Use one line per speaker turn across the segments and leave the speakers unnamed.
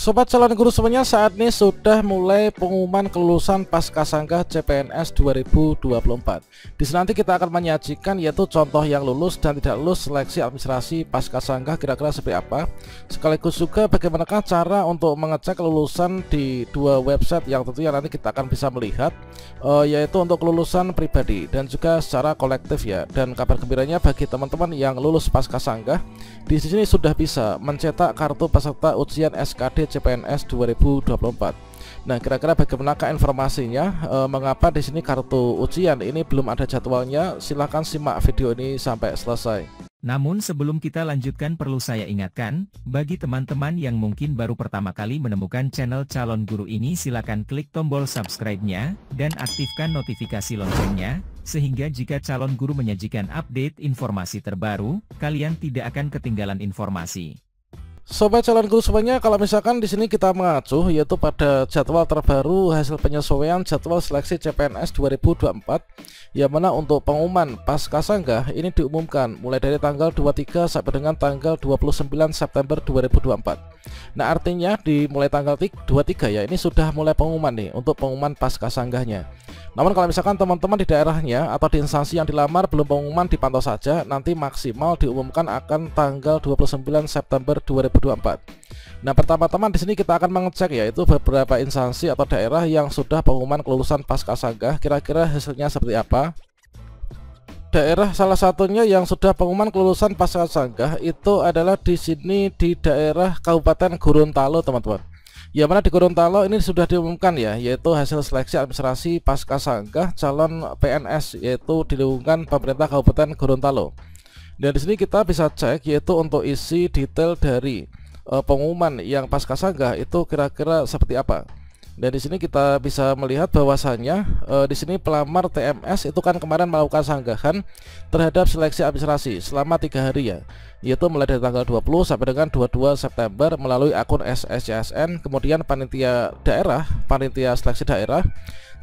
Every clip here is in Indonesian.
Sobat calon guru semuanya, saat ini sudah mulai pengumuman kelulusan Pascasangga CPNS 2024. Di sini nanti kita akan menyajikan yaitu contoh yang lulus dan tidak lulus seleksi administrasi Pascasangga kira-kira seperti apa. Sekaligus juga bagaimanakah cara untuk mengecek kelulusan di dua website yang tentunya nanti kita akan bisa melihat, yaitu untuk kelulusan pribadi dan juga secara kolektif ya. Dan kabar gembiranya bagi teman-teman yang lulus Pascasangga, di sini sudah bisa mencetak kartu peserta ujian SKD CPNS 2024. Nah, kira-kira bagaimanakah informasinya? Mengapa di sini kartu ujian ini belum ada jadwalnya? Silahkan simak video ini sampai selesai.
Namun sebelum kita lanjutkan, perlu saya ingatkan, bagi teman-teman yang mungkin baru pertama kali menemukan channel Calon Guru ini, silakan klik tombol subscribe-nya dan aktifkan notifikasi loncengnya, sehingga jika Calon Guru menyajikan update informasi terbaru, kalian tidak akan ketinggalan informasi.
Sobat calon guru semuanya, kalau misalkan di sini kita mengacu yaitu pada jadwal terbaru hasil penyesuaian jadwal seleksi CPNS 2024, yang mana untuk pengumuman Pascasangga ini diumumkan mulai dari tanggal 23 sampai dengan tanggal 29 September 2024. Nah, artinya di mulai tanggal 23 ya, ini sudah mulai pengumuman nih untuk pengumuman Pascasangganya. Namun kalau misalkan teman-teman di daerahnya atau di instansi yang dilamar belum pengumuman, dipantau saja, nanti maksimal diumumkan akan tanggal 29 September 2024. Nah, pertama-tama di sini kita akan mengecek yaitu beberapa instansi atau daerah yang sudah pengumuman kelulusan Pascasangga, kira-kira hasilnya seperti apa. Daerah salah satunya yang sudah pengumuman kelulusan Pascasangga itu adalah di sini di daerah Kabupaten Gorontalo, teman-teman. Yang mana di Gorontalo ini sudah diumumkan ya, yaitu hasil seleksi administrasi Pascasangga calon PNS, yaitu diumumkan pemerintah Kabupaten Gorontalo. Dan di sini kita bisa cek yaitu untuk isi detail dari pengumuman yang Pascasangga itu kira-kira seperti apa. Dan di sini kita bisa melihat bahwasannya di sini pelamar TMS itu kan kemarin melakukan sanggahan terhadap seleksi administrasi selama 3 hari ya, yaitu mulai dari tanggal 20 sampai dengan 22 September melalui akun SSCSN. Kemudian panitia seleksi daerah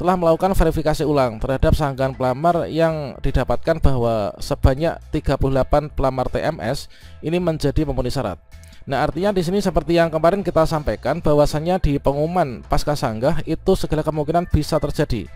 telah melakukan verifikasi ulang terhadap sanggahan pelamar yang didapatkan bahwa sebanyak 38 pelamar TMS ini menjadi memenuhi syarat. Nah, artinya di sini seperti yang kemarin kita sampaikan bahwasannya di pengumuman Pascasangga itu segala kemungkinan bisa terjadi.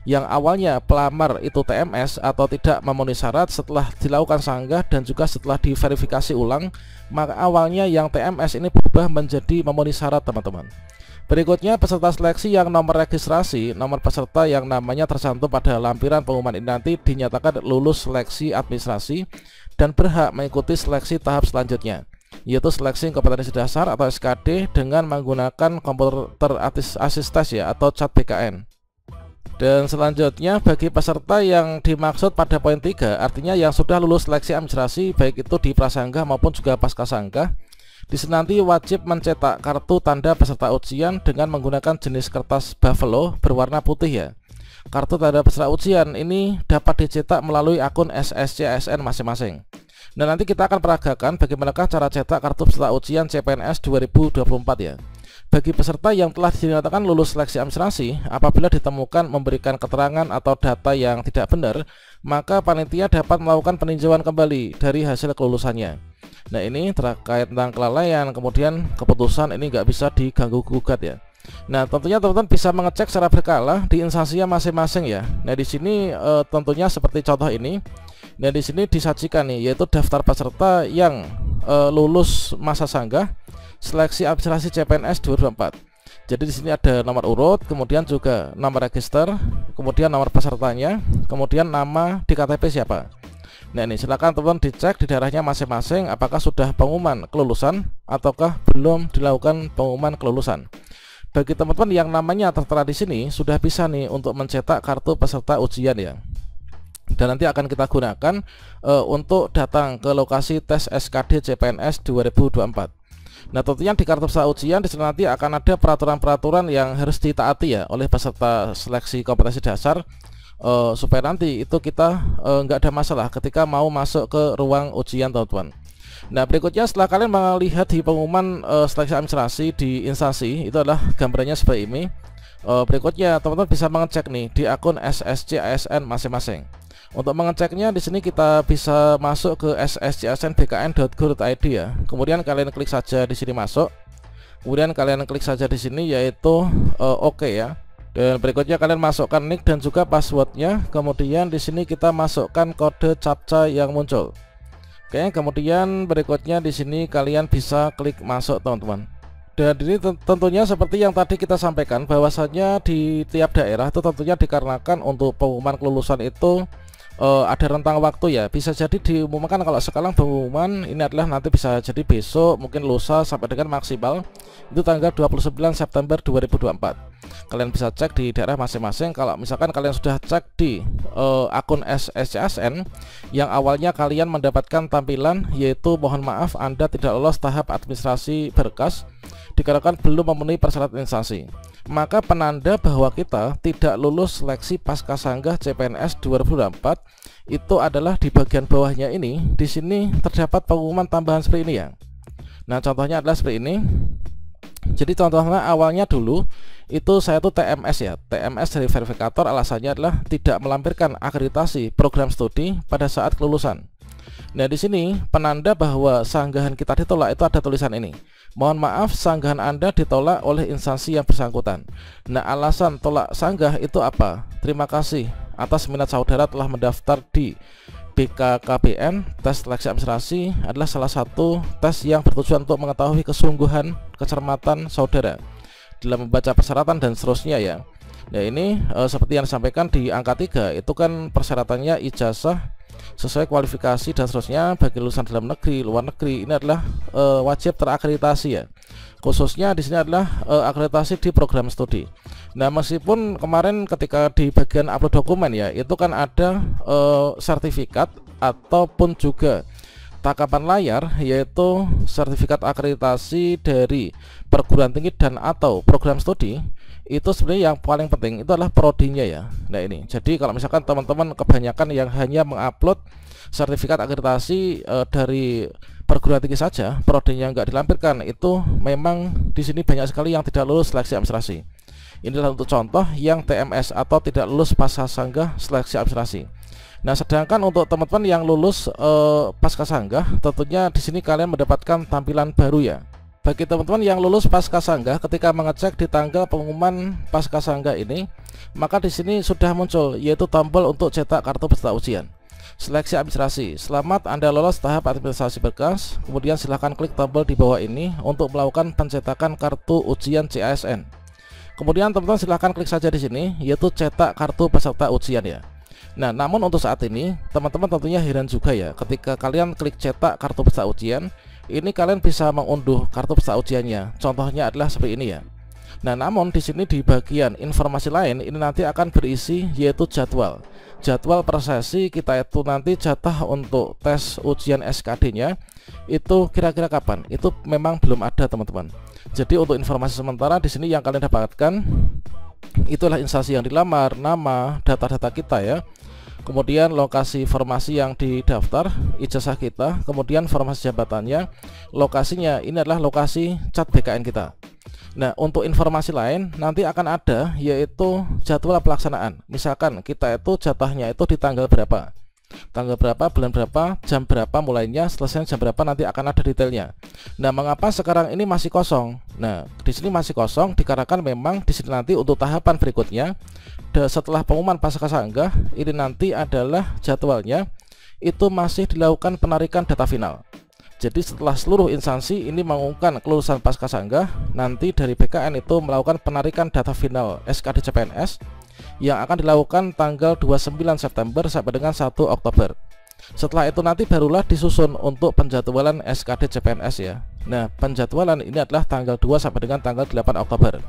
Yang awalnya pelamar itu TMS atau tidak memenuhi syarat, setelah dilakukan sanggah dan juga setelah diverifikasi ulang, maka awalnya yang TMS ini berubah menjadi memenuhi syarat, teman-teman. Berikutnya peserta seleksi yang nomor registrasi, nomor peserta yang namanya tercantum pada lampiran pengumuman ini nanti dinyatakan lulus seleksi administrasi dan berhak mengikuti seleksi tahap selanjutnya, yaitu seleksi kompetensi dasar atau SKD dengan menggunakan komputer asistes ya, atau CAT BKN. Dan selanjutnya bagi peserta yang dimaksud pada poin 3, artinya yang sudah lulus seleksi administrasi baik itu di Prasangga maupun juga Pascasangga, di sini nanti wajib mencetak kartu tanda peserta ujian dengan menggunakan jenis kertas buffalo berwarna putih ya. Kartu tanda peserta ujian ini dapat dicetak melalui akun SSCSN masing-masing. Dan nanti kita akan peragakan bagaimanakah cara cetak kartu peserta ujian CPNS 2024 ya. Bagi peserta yang telah dinyatakan lulus seleksi administrasi, apabila ditemukan memberikan keterangan atau data yang tidak benar, maka panitia dapat melakukan peninjauan kembali dari hasil kelulusannya. Nah, ini terkait tentang kelalaian, kemudian keputusan ini nggak bisa diganggu gugat ya. Nah, tentunya teman-teman bisa mengecek secara berkala di instansinya masing-masing ya. Nah, di sini tentunya seperti contoh ini. Dan di sini disajikan nih yaitu daftar peserta yang lulus masa sanggah seleksi administrasi CPNS 2024. Jadi di sini ada nomor urut, kemudian juga nomor register, kemudian nomor pesertanya, kemudian nama di KTP siapa. Nah, ini silakan teman-teman dicek di daerahnya masing-masing apakah sudah pengumuman kelulusan ataukah belum dilakukan pengumuman kelulusan. Bagi teman-teman yang namanya tertera di sini sudah bisa nih untuk mencetak kartu peserta ujian ya. Dan nanti akan kita gunakan untuk datang ke lokasi tes SKD CPNS 2024. Nah, tentunya di kartu peserta ujian di sini nanti akan ada peraturan-peraturan yang harus ditaati ya oleh peserta seleksi kompetensi dasar, supaya nanti itu kita nggak ada masalah ketika mau masuk ke ruang ujian, teman-teman. Nah, berikutnya setelah kalian melihat di pengumuman seleksi administrasi di instansi, itu adalah gambarannya seperti ini. Berikutnya teman-teman bisa mengecek nih di akun SSCSN masing-masing. Untuk mengeceknya di sini kita bisa masuk ke sscsnbkn.go.id ya. Kemudian kalian klik saja di sini masuk. Kemudian kalian klik saja di sini yaitu oke ya. Dan berikutnya kalian masukkan nick dan juga passwordnya. Kemudian di sini kita masukkan kode captcha yang muncul. Oke, kemudian berikutnya di sini kalian bisa klik masuk teman-teman. Dan ini tentunya seperti yang tadi kita sampaikan, bahwasanya di tiap daerah itu tentunya dikarenakan untuk pengumuman kelulusan itu ada rentang waktu ya. Bisa jadi diumumkan, kalau sekarang pengumuman ini adalah nanti bisa jadi besok, mungkin lusa, sampai dengan maksimal itu tanggal 29 September 2024. Kalian bisa cek di daerah masing-masing. Kalau misalkan kalian sudah cek di akun SCSN yang awalnya kalian mendapatkan tampilan yaitu mohon maaf Anda tidak lolos tahap administrasi berkas dikarenakan belum memenuhi persyaratan instansi, maka penanda bahwa kita tidak lulus seleksi Paskasangga CPNS 2024 itu adalah di bagian bawahnya ini. Di sini terdapat pengumuman tambahan seperti ini ya. Nah, contohnya adalah seperti ini. Jadi contohnya awalnya dulu itu saya tuh TMS ya. TMS dari verifikator alasannya adalah tidak melampirkan akreditasi program studi pada saat kelulusan. Nah, di sini penanda bahwa sanggahan kita ditolak itu ada tulisan ini. Mohon maaf, sanggahan Anda ditolak oleh instansi yang bersangkutan. Nah, alasan tolak sanggah itu apa? Terima kasih atas minat saudara telah mendaftar di BKKBN. Tes seleksi administrasi adalah salah satu tes yang bertujuan untuk mengetahui kesungguhan, kecermatan saudara dalam membaca persyaratan dan seterusnya ya. Nah, ini seperti yang disampaikan di angka 3 itu kan persyaratannya ijazah sesuai kualifikasi dan seterusnya. Bagi lulusan dalam negeri, luar negeri ini adalah wajib terakreditasi ya. Khususnya di sini adalah akreditasi di program studi. Nah, meskipun kemarin ketika di bagian upload dokumen ya, itu kan ada sertifikat ataupun juga tangkapan layar, yaitu sertifikat akreditasi dari perguruan tinggi dan atau program studi. Itu sebenarnya yang paling penting itu adalah prodinya ya. Nah, ini jadi kalau misalkan teman-teman kebanyakan yang hanya mengupload sertifikat akreditasi dari perguruan tinggi saja, prodinya nggak dilampirkan, itu memang di sini banyak sekali yang tidak lulus seleksi administrasi. Inilah untuk contoh yang TMS atau tidak lulus Paskasangga seleksi administrasi. Nah, sedangkan untuk teman-teman yang lulus Paskasangga, tentunya di sini kalian mendapatkan tampilan baru ya. Bagi teman-teman yang lulus Paskasangga, ketika mengecek di tanggal pengumuman Paskasangga ini, maka di sini sudah muncul yaitu tombol untuk cetak kartu peserta ujian seleksi administrasi. Selamat Anda lolos tahap administrasi berkas. Kemudian silahkan klik tombol di bawah ini untuk melakukan pencetakan kartu ujian CASN. Kemudian teman-teman silahkan klik saja di sini yaitu cetak kartu peserta ujian ya. Nah, namun untuk saat ini teman-teman tentunya heran juga ya, ketika kalian klik cetak kartu peserta ujian, ini kalian bisa mengunduh kartu peserta ujiannya. Contohnya adalah seperti ini ya. Nah, namun di sini di bagian informasi lain ini nanti akan berisi yaitu jadwal per sesi kita itu nanti jatah untuk tes ujian SKD-nya itu kira-kira kapan? Itu memang belum ada teman-teman. Jadi untuk informasi sementara di sini yang kalian dapatkan itulah instansi yang dilamar, nama, data-data kita ya. Kemudian lokasi formasi yang didaftar, ijazah kita, kemudian formasi jabatannya, lokasinya ini adalah lokasi cat BKN kita. Nah, untuk informasi lain nanti akan ada yaitu jadwal pelaksanaan. Misalkan kita itu jatahnya itu di tanggal berapa, bulan berapa, jam berapa mulainya, selesai jam berapa, nanti akan ada detailnya. Nah, mengapa sekarang ini masih kosong? Nah, di sini masih kosong dikarenakan memang di sini nanti untuk tahapan berikutnya setelah pengumuman Paskasangga ini nanti adalah jadwalnya itu masih dilakukan penarikan data final. Jadi setelah seluruh instansi ini mengumumkan kelulusan Paskasangga, nanti dari BKN itu melakukan penarikan data final SKD CPNS yang akan dilakukan tanggal 29 September sampai dengan 1 Oktober. Setelah itu nanti barulah disusun untuk penjadwalan SKD CPNS ya. Nah, penjadwalan ini adalah tanggal 2 sampai dengan tanggal 8 Oktober.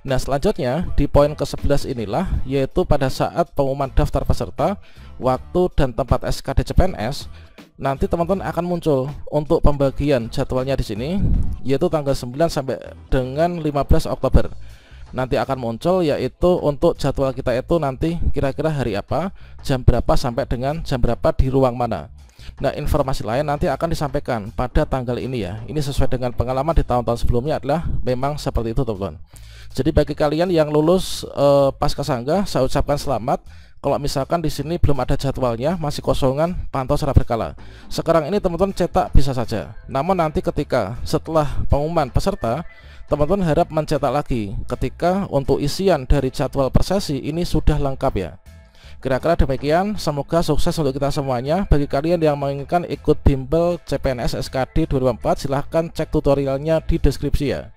Nah, selanjutnya di poin ke-11 inilah yaitu pada saat pengumuman daftar peserta, waktu dan tempat SKD CPNS, nanti teman-teman akan muncul untuk pembagian jadwalnya di sini yaitu tanggal 9 sampai dengan 15 Oktober. Nanti akan muncul yaitu untuk jadwal kita itu nanti kira-kira hari apa, jam berapa sampai dengan jam berapa di ruang mana. Nah, informasi lain nanti akan disampaikan pada tanggal ini ya. Ini sesuai dengan pengalaman di tahun-tahun sebelumnya adalah memang seperti itu teman-teman. Jadi bagi kalian yang lulus Paskasangga, saya ucapkan selamat. Kalau misalkan di sini belum ada jadwalnya, masih kosongan, pantau secara berkala. Sekarang ini teman-teman cetak bisa saja. Namun nanti ketika setelah pengumuman peserta, teman-teman harap mencetak lagi ketika untuk isian dari jadwal per sesi ini sudah lengkap ya. Kira-kira demikian, semoga sukses untuk kita semuanya. Bagi kalian yang menginginkan ikut bimbel CPNS SKD 2024, silahkan cek tutorialnya di deskripsi ya.